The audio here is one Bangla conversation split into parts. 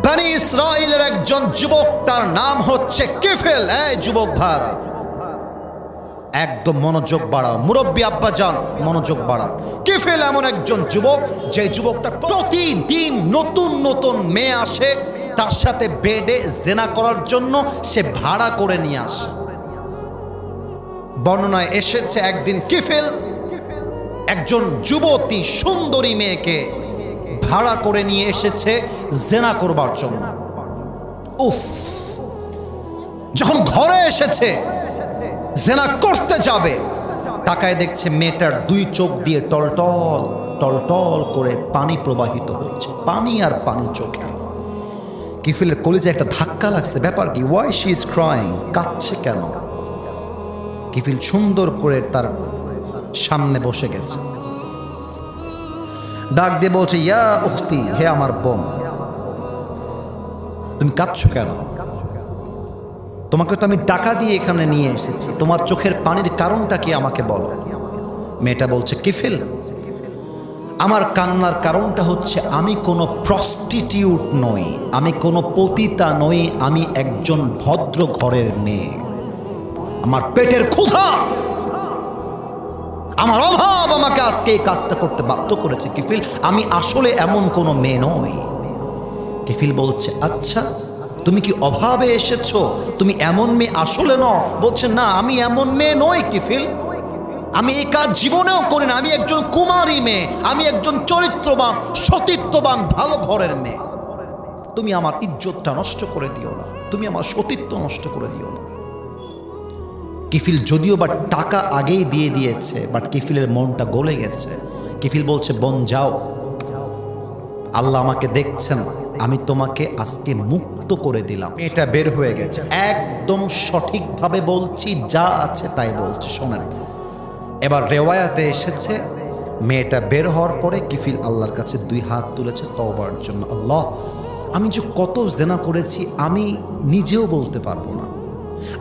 বনি ইসরাইলের একজন যুবক, তার নাম হচ্ছে কিফিল। এই যুবক ভাইরা, একদম মনোযোগ বাড়াও, মুরব্বী আব্বাজান মনোযোগ বাড়ান। কিফিল এমন একজন যুবক, যে যুবকটা প্রতিদিন নতুন নতুন মেয়ে আসে, তার সাথে বেডে জেনা করার জন্য সে ভাড়া করে নিয়ে আসে। বর্ণনায় এসেছে একদিন কিফিল একজন যুবতী সুন্দরী মেয়েকে ভাড়া করে নিয়ে এসেছে জেনা করবার জন্য। উফ, যখন ঘরে এসেছে জেনা করতে যাবে, তাকায় দেখছে মেয়েটার দুই চোখ দিয়ে টলটল টলটল করে পানি প্রবাহিত হচ্ছে, পানি আর পানি চোখে। কিফিলের কলিজে একটা ধাক্কা লাগছে, ব্যাপার কি? ওয়াই শি ইজ ক্রাইং, কাঁদছে কেন? কিফিল সুন্দর করে তার সামনে বসে গেছে, ডাক দিয়ে বলছে, ইয়া উখতি, হে আমার বোন, তুমি কাঁদছো কেন? তোমাকে তো আমি টাকা দিয়ে এখানে নিয়ে এসেছি, তোমার চোখের পানির কারণটা কি আমাকে বলো। মেয়েটা বলছে, কিফিল, আমার কান্নার কারণটা হচ্ছে আমি কোনো প্রস্টিটিউট নই, আমি কোনো পতিতা নই, আমি একজন ভদ্র ঘরের মেয়ে। আমার পেটের ক্ষুধা, আমার অভাব আমাকে আজকে এই কাজটা করতে বাধ্য করেছে। কিফিল, আমি আসলে এমন কোনো মেয়ে নই। কিফিল বলছে, আচ্ছা তুমি কি অভাবে এসেছো? তুমি এমন মেয়ে আসলে নও? বলছে, না, আমি এমন মেয়ে নই কিফিল, আমি এই কাজ জীবনেও করি না, আমি একজন কুমারী মেয়ে, আমি একজন চরিত্রবান সতীত্ববান ভালো ঘরের মেয়ে। তুমি আমার ইজ্জতটা নষ্ট করে দিও না, তুমি আমার সতীত্ব নষ্ট করে দিও না। কিফিল যদিও বা টাকা আগেই দিয়ে দিয়েছে, বাট কিফিলের মনটা গলে গেছে। কিফিল বলছে, বোন যাও, আল্লাহ আমাকে দেখছেন, আমি তোমাকে আজকে মুক্ত করে দিলাম। এটা বের হয়ে গেছে, একদম সঠিকভাবে বলছি, যা আছে তাই বলছি, শোনেন। এবার রেওয়ায়াতে এসেছে, মেয়েটা বের হওয়ার পরে কিফিল আল্লাহর কাছে দুই হাত তুলেছে তওবার জন্য। আল্লাহ, আমি যে কত জেনা করেছি আমি নিজেও বলতে পারবো না,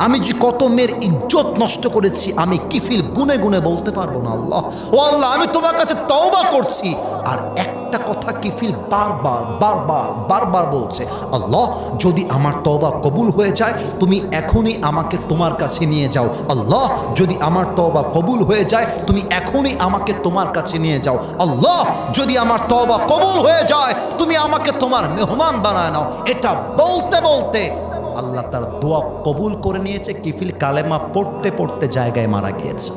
আমি যে কত মেয়ের ইজ্জত নষ্ট করেছি আমি কিফিল গুনে গুনে বলতে পারবো না। আল্লাহ, ও আল্লাহ, আমি তোমার কাছে তওবা করছি। আর একটা কথা কিফিল বারবার বারবার বারবার বলছে, আল্লাহ, যদি আমার তওবা কবুল হয়ে যায় তুমি এখনই আমাকে তোমার কাছে নিয়ে যাও। আল্লাহ, যদি আমার তওবা কবুল হয়ে যায় তুমি এখনই আমাকে তোমার কাছে নিয়ে যাও। আল্লাহ, যদি আমার তওবা কবুল হয়ে যায় তুমি আমাকে তোমার মেহমান বানায় নাও। এটা বলতে বলতে আল্লাহ তার দোয়া কবুল করে নিয়েছে। কিফিল কালেমা পড়তে পড়তে জায়গায় মারা গিয়েছে।